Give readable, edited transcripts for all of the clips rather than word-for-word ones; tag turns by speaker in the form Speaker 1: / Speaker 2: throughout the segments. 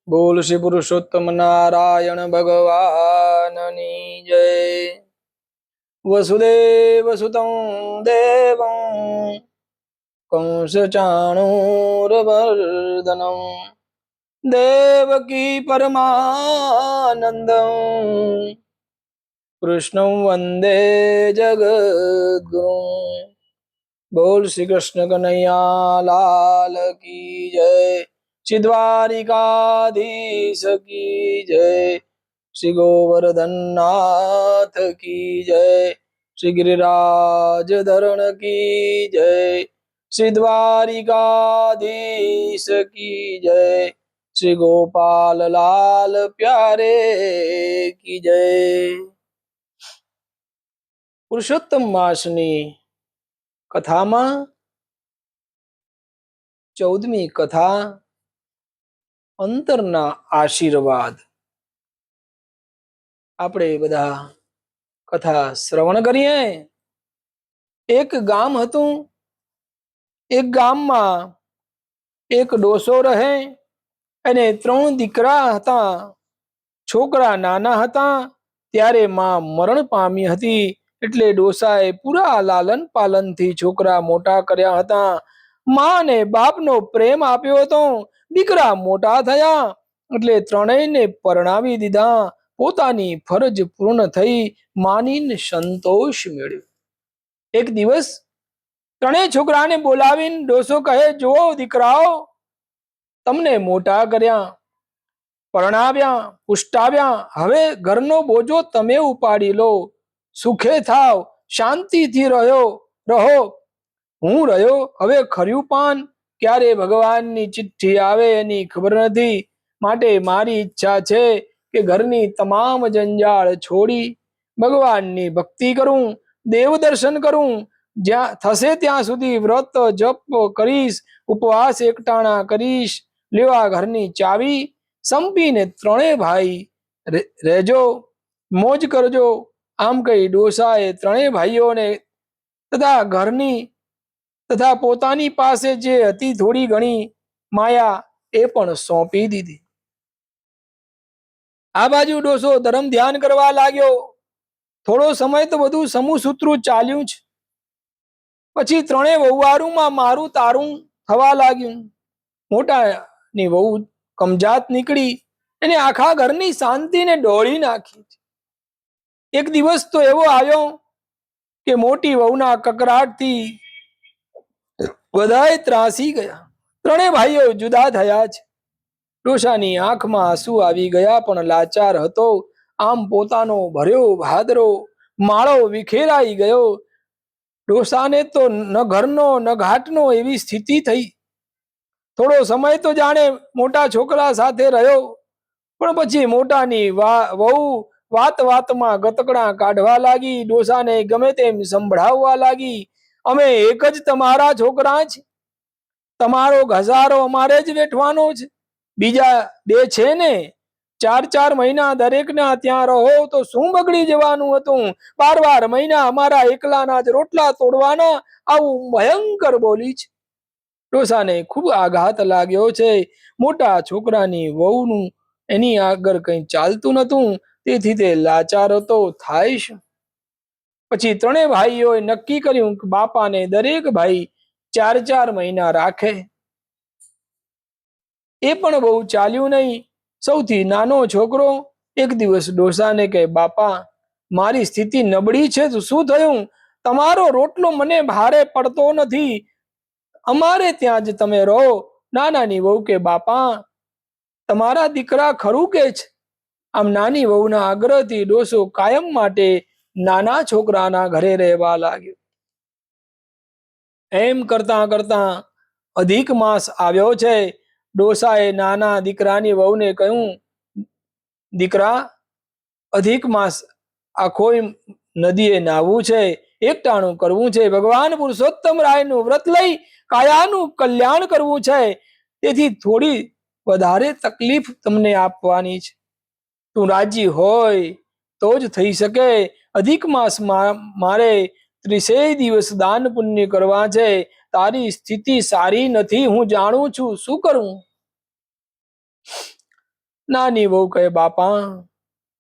Speaker 1: बोल श्री पुरुषोत्तम नारायण भगवान जय। वसुदेव सुतं देवं कंस चाणूरमर्दनं देवकी परमानन्दं कृष्णं वंदे जगद्गुरुं। बोल श्री कृष्ण कन्हैया लाल की जय। श्री द्वारिकाधीश की जय। श्री गोवर्धन नाथ की जय। श्री गिरिराज धरण की जय। श्री द्वारिकाधीश की जय। श्री गोपाल लाल प्यारे की जय। पुरुषोत्तम मासनी कथाમાં 14મી કથા અંતરના આશીર્વાદ। આપણે બધા કથા શ્રવણ કરીએ। એક ગામ હતું। એક ગામમાં એક ડોસો રહે અને 3 દીકરા હતા। છોકરા નાના હતા ત્યારે માં મરણ પામી હતી, એટલે ડોસાએ પૂરા લાલન પાલનથી છોકરા મોટા કર્યા હતા। માં ને બાપનો પ્રેમ આપ્યો હતો। દીકરા મોટા થયા એટલે ત્રણેયને પરણાવી દીધા। પોતાની ફરજ પૂર્ણ થઈ માનીને સંતોષ મેળવ્યો। એક દિવસ ત્રણેય છોકરાને બોલાવીને ડોસો કહે, જો દીકરાઓ, તમને મોટા કર્યા, પરણાવ્યા, પુષ્ટાવ્યા, હવે ઘરનો બોજો તમે ઉપાડી લો, સુખે થાવ, શાંતિથી રહો। હું રહ્યો હવે ખર્યું પાન, ક્યારે ભગવાનની ચિઠ્ઠી આવે એની ખબર નથી, માટે મારી ઈચ્છા છે કે ઘરની તમામ જંજાળ છોડી ભગવાનની ભક્તિ કરું, દેવ દર્શન કરું। જ્યાં થશે ત્યાં સુધી વ્રત જપ કરીશ, ઉપવાસ એકટાણા કરીશ। લેવા ઘરની ચાવી, સંપીને ત્રણેય ભાઈ રહેજો, મોજ કરજો। આમ કહી ડોસાએ ત્રણેય ભાઈઓને તથા ઘરની તથા પોતાની પાસે જે હતી થોડી ઘણી માયા એ પણ સોંપી દીધી। આ બાજુ ડોસો ધર્મ ધ્યાન કરવા लाग्यो। થોડો સમય તો બધું સમૂહ સૂત્રું ચાલ્યું છે। પછી ત્રણેય વહુવારુમાં મારું તારું થવા लाग्યું। મોટાની વહુ કમજાત નીકળી અને આખા ઘરની શાંતિને ડોળી નાખી। એક દિવસ તો એવો આવ્યો કે મોટી વહુના કકરાટથી બધાય ત્રાસી ગયા। ત્રણેય ભાઈઓ જુદા થયા છે। ડોસાની આંખમાં આંસુ આવી ગયા, પણ લાચાર હતો। આમ પોતાનો ભર્યો ભાદરો માળો વિખેરાઈ ગયો। ડોસાને તો ન ઘરનો ન ઘાટનો એવી સ્થિતિ થઈ। થોડો સમય તો જાણે મોટા છોકરા સાથે રહ્યો, પણ પછી મોટાની વહુ વાત વાતમાં ગતકડા કાઢવા લાગી। ડોસાને ગમે તેમ સંભળાવવા લાગી, અમે એક જ તમારા છોકરા છે, તમારો ઘસારો અમારે જ વેઠવાનો છે, બીજા બે છે ને, 4 મહિના દરેકના ત્યાં રહો તો શું બગડી જવાનું હતું? 12 મહિના અમારા એકલાના જ રોટલા તોડવાના, આવું ભયંકર બોલી છે। ડોસાને ખૂબ આઘાત લાગ્યો છે। મોટા છોકરાની વહુનું એની આગળ કંઈ ચાલતું નતું, તેથી તે લાચાર હતો, થાય શું? પછી ત્રણેય ભાઈઓએ નક્કી કર્યું કે બાપાને દરેક ભાઈ 4 મહિના રાખે। એ પણ બહુ ચાલ્યું નહીં। સૌથી નાનો છોકરો એક દિવસ ડોસાને કહે, બાપા, મારી સ્થિતિ નબળી છે તો શું થયું? તમારો રોટલો મને ભારે પડતો નથી, અમારે ત્યાં જ તમે રહો। નાનાની વહુ કે, બાપા, તમારા દીકરા ખરું કે છે? આમ નાની વહુના આગ્રહથી ડોસો કાયમ માટે નાના છોકરાના ઘરે રહેવા લાગ્યો। એમ કરતા કરતા અધિક માસ આવ્યો છે। ડોસાએ નાના દીકરાની વહુને કહ્યું, દીકરા, અધિક માસ આખો નદીએ નાહવું છે, એકટાણું કરવું છે, ભગવાન પુરુષોત્તમ રાયનું વ્રત લઈ કાયાનું કલ્યાણ કરવું છે, તેથી થોડી વધારે તકલીફ તમને આપવાની છે। તું રાજી હોય તો જ થઈ શકે। અધિક માસ મારે 30 દિવસ દાન પુણ્ય કરવા છે। તારી સ્થિતિ સારી નથી, હું જાણું છું, શું કરું? નાની વહુ કહે, બાપા,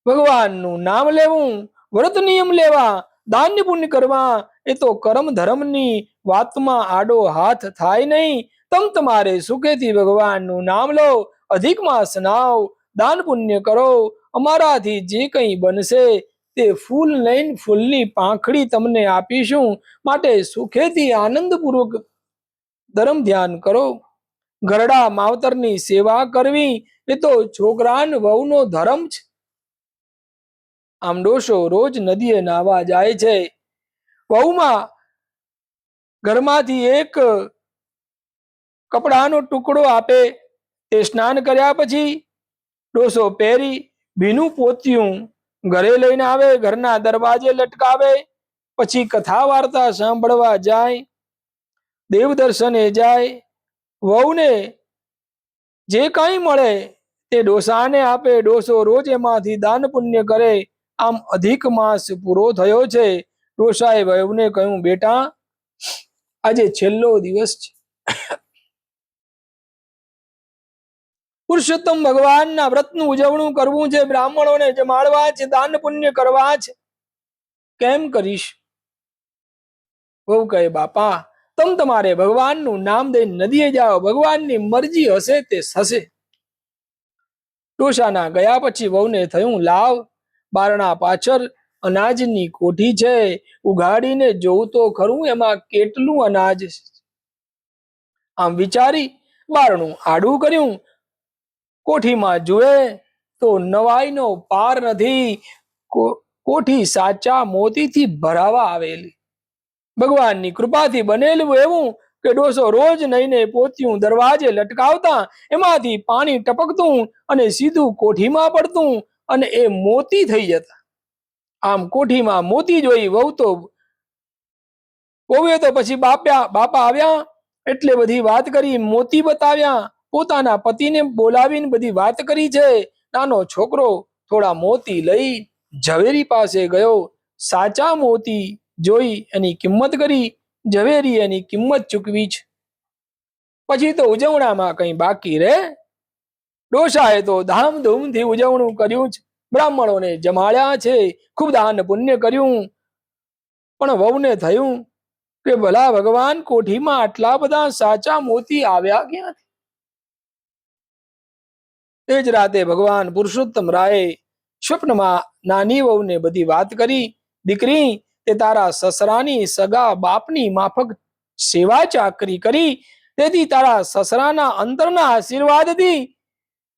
Speaker 1: ભગવાનનું નામ લેવું, વ્રત નિયમ લેવા, દાન પુણ્ય કરવા, એ તો કર્મ ધર્મની વાતમાં આડો હાથ થાય નહીં. તમારે સુખેથી ભગવાનનું નામ લો, અધિક માસ નાવ, દાન પુણ્ય કરો. અમારાથી જે કંઈ બનશે તે ફૂલ લઈને ફૂલની પાંખડી તમને આપીશું. માટે સુખેથી આનંદપૂર્વક ધર્મ ધ્યાન કરો. ઘરડા માવતરની સેવા કરવી એ તો છોકરાન વહુનો ધર્મ છે. આમ ડોશો રોજ નદીએ નાહવા જાય છે. વહુમાં ઘરમાંથી એક કપડાનો ટુકડો આપે. તે સ્નાન કર્યા પછી ડોસો પહેરી ભીનું પોતિયું ઘરે લઈને આવે, ઘરના દરવાજે લટકાવે. પછી કથા વાર્તા સાંભળવા જાય, દેવ દર્શને જાય. વહુને જે કંઈ મળે તે ડોસાને આપે. ડોસો રોજ એમાંથી દાન પુણ્ય કરે. આમ અધિક માસ પૂરો થયો છે. ડોસાએ વહુને કહ્યું, બેટા, આજે છેલ્લો દિવસ છે. પુરુષોત્તમ ભગવાનના વ્રતનું ઉજવણું કરવું છે, બ્રાહ્મણોને જમાડવા છે, દાન પુણ્ય કરવા છે. કેમ કરીશ? વહુ કહે, બાપા, તમારે ભગવાનનું નામ દઈને નદીએ જાઓ, ભગવાનની મરજી હશે તે થશે. ડોસાના ગયા પછી વહુને થયું, લાવ, બારણા પાછળ અનાજની કોઠી છે, ઉઘાડીને જોઉં તો ખરું એમાં કેટલું અનાજ છે. આમ વિચારી બારણું આડું કર્યું. કોઠીમાં જુએ તો નવાઈનો પાર નથી. કોઠી સાચા મોતીથી ભરાવા આવેલી, ભગવાનની કૃપાથી બનેલું એવું કે ડોસો રોજ નઈને પોતિયું દરવાજે લટકાવતા, એમાંથી પાણી ટપકતું અને સીધું કોઠીમાં પડતું અને એ મોતી થઈ જતા. આમ કોઠીમાં મોતી જોઈ વહુએ તો પછી બાપા આવ્યા એટલે બધી વાત કરી, મોતી બતાવ્યા. પોતાના પતિને બોલાવીને બધી વાત કરી છે. નાનો છોકરો થોડા મોતી લઈ ઝવેરી પાસે ગયો. સાચા મોતી જોઈ એની કિંમત કરી, ઝવેરી એની કિંમત ચૂકવી છે. પછી તો ઉજવણામાં કઈ બાકી રે? ડોસાએ તો ધામધૂમથી ઉજવણું કર્યું છે, બ્રાહ્મણોને જમાડ્યા છે, ખૂબ દાન પુણ્ય કર્યું. પણ વહુને થયું કે ભલા ભગવાન, કોઠીમાં આટલા બધા સાચા મોતી આવ્યા ક્યાંથી? તે જ રાતે ભગવાન પુરુષોત્તમ રાયે સ્વપ્નમાં નાની વહુને બધી વાત કરી. દીકરી, તે તારા સસરાની સગા બાપની માફક સેવા ચાકરી કરી, તેથી તારા સસરાના અંતરના આશીર્વાદથી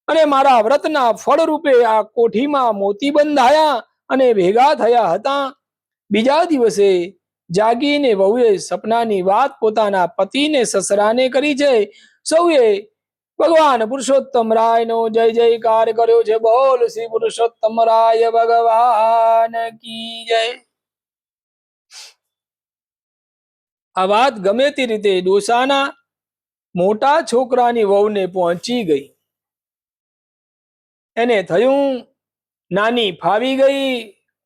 Speaker 1: અને મારા વ્રતના ફળ રૂપે આ કોઠીમાં મોતી બંધાયા અને ભેગા થયા હતા. બીજા દિવસે જાગીને વહુએ સપનાની વાત પોતાના પતિને સસરાને કરી છે. સૌએ ભગવાન પુરુષોત્તમ રાયનો જય જયકાર કર્યો છે. બોલ શ્રી પુરુષોત્તમ રાય ભગવાન કી જય. આ વાત ગમે તે રીતે ડોસાના મોટા છોકરાની વહુને પહોંચી ગઈ. એને થયું, નાની ફાવી ગઈ,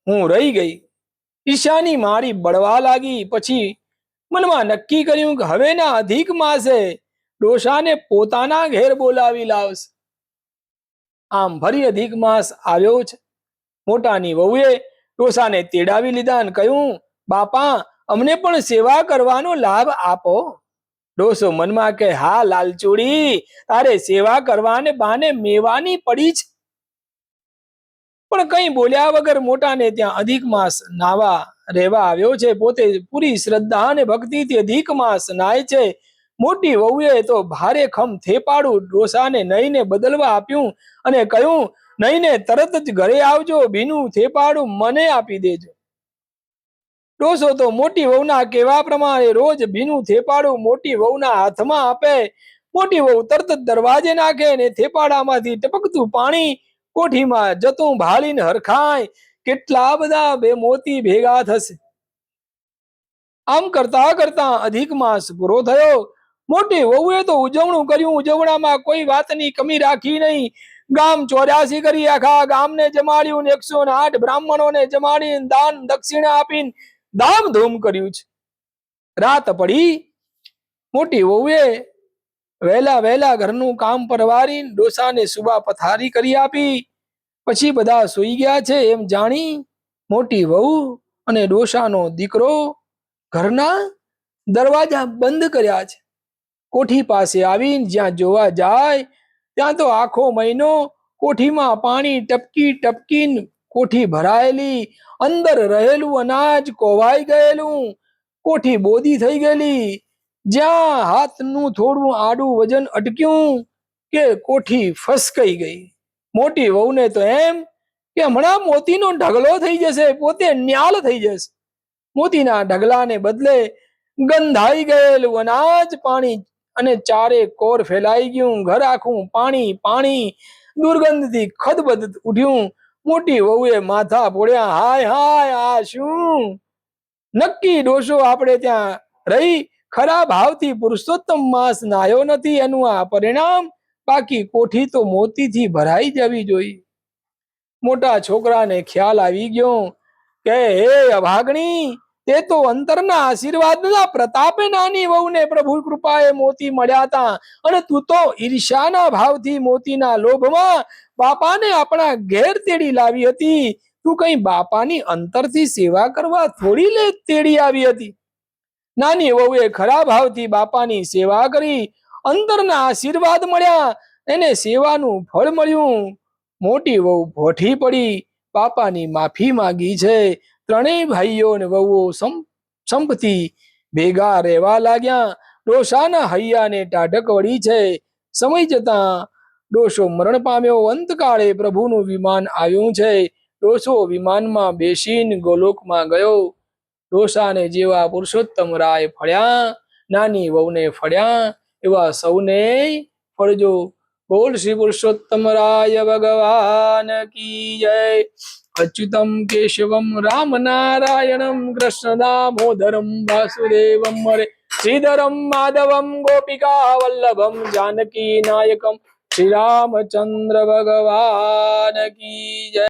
Speaker 1: હું રહી ગઈ. ઈશાની મારી બળવા લાગી. પછી મનમાં નક્કી કર્યું કે હવેના અધિક માસે ડોસાને પોતાના ઘેર બોલાવી લાવશે. આમ ફરી અધિક માસ આવ્યો છે. મોટાની વહુએ ડોસાને તેડાવી લીધા અને કહ્યું, બાપા, અમને પણ સેવા કરવાનો લાભ આપો. ડોસો મનમાં કે, હા લાલચોડી, તારે સેવા કરવાને બાને મેવાની પડી છે. પણ કઈ બોલ્યા વગર મોટાને ત્યાં અધિક માસ નાવા રહેવા આવ્યો છે. પોતે પૂરી શ્રદ્ધા અને ભક્તિથી અધિક માસ નાય છે. મોટી વહુએ તો ભારે ખમ થેપાડું ડોસાને નઈને બદલવા આપ્યું અને કહ્યું, નઈને તરત જ ઘરે આવજો, ભીનું થેપાડું મને આપી દેજો. ડોસો તો મોટી વહુના કહેવા પ્રમાણે રોજ ભીનું થેપાડું મોટી વહુના હાથમાં આપે. મોટી વહુ તરત જ દરવાજે નાખે ને થેપાડામાંથી ટપકતું પાણી કોઠીમાં જતું ભાળીને હરખાય, કેટલા બધા મોતી ભેગા થશે. આમ કરતા કરતા અધિક માસ પૂરો થયો. મોટી વહુએ તો ઉજવણું કર્યું. ઉજવણામાં કોઈ વાતની કમી રાખી નહીં. ગામ 84 કરી, આખા ગામને જમાડ્યું, 108 બ્રાહ્મણોને જમાડીને દાન દક્ષિણા આપીને ધામધૂમ કર્યું છે. રાત પડી. મોટી વહુએ વહેલા વહેલા ઘરનું કામ પરવારીને ડોસાને સુબા પથારી કરી આપી. પછી બધા સૂઈ ગયા છે એમ જાણી મોટી વહુ અને ડોસાનો દીકરો ઘરના દરવાજા બંધ કર્યા છે. કોઠી પાસે આવીને જ્યાં જોવા જાય ત્યાં તો આખો મહિનો કોઠીમાં પાણી ટપકી ટપકીને કોઠી ભરાયેલી, અંદર રહેલું અનાજ કોવાઈ ગયેલું, કોઠી બોદી થઈ ગયેલી. જ્યાં હાથનું થોડું આડું વજન અટક્યું કે કોઠી ફસકાઈ ગઈ. મોટી વહુને તો એમ કે હમણાં મોતીનો ઢગલો થઈ જશે, પોતે ન્યાલ થઈ જશે. મોતીના ઢગલાને બદલે ગંધાઈ ગયેલું અનાજ, પાણી અને ચારે કોર ફેલાઈ ગયું. ઘર આખું પાણી પાણી, દુર્ગંધથી ખદબદ ઉઠ્યું. મોટી વહુએ માથા ફોડ્યા, હાય હાય, આ શું? નક્કી ડોસો આપણે ત્યાં રહી ખરાબ ભાવથી પુરુષોત્તમ માસ નાયો નથી, એનું આ પરિણામ. બાકી કોઠી તો મોતીથી ભરાઈ જવી જોઈએ. મોટા છોકરાને ખ્યાલ આવી ગયો કે હે અભાગણી, તે તો અંતરના આશીર્વાદના પ્રતાપે નાની વહુને પ્રભુ કૃપાએ મોતી મળ્યા હતા, અને તું તો ઈર્ષ્યાના ભાવથી મોતીના લોભમાં બાપાને આપણા ઘેર તેડી લાવી હતી. તું કઈ બાપાની અંતરથી સેવા કરવા થોડી લે તેડી આવી હતી. નાની વહુએ ખરા ભાવથી બાપાની સેવા કરી, અંતરના આશીર્વાદ મળ્યા, એને સેવાનું ફળ મળ્યું. મોટી વહુ ભોઠી પડી, બાપાની માફી માંગી છે. ત્રણેય ભાઈઓ અને વહુઓ સંપથી ભેગા રહેવા લાગ્યા. ડોસાના હૈયાને ટાઢક વળી છે. સમય જતા ડોસો મરણ પામ્યો. અંતકાળે પ્રભુનું વિમાન આવ્યું છે. ડોસો વિમાનમાં બેસીને ગોલોકમાં ગયો. ડોસાને જેવા પુરુષોત્તમ રાય ફળ્યા, નાની વહુને ફળ્યા, એવા સૌને ફળજો. બોલ શ્રી પુરુષોત્તમ રાય ભગવાન કી જય. અચ્યુતમ કેશવમ રામ નારાયણમ કૃષ્ણ દામોદરમ વાસુદેવમ હરે, શ્રીધરમ માધવમ ગોપિકા વલ્લભમ જાનકી નાયકમ, શ્રી રામચંદ્ર ભગવાન કી જય.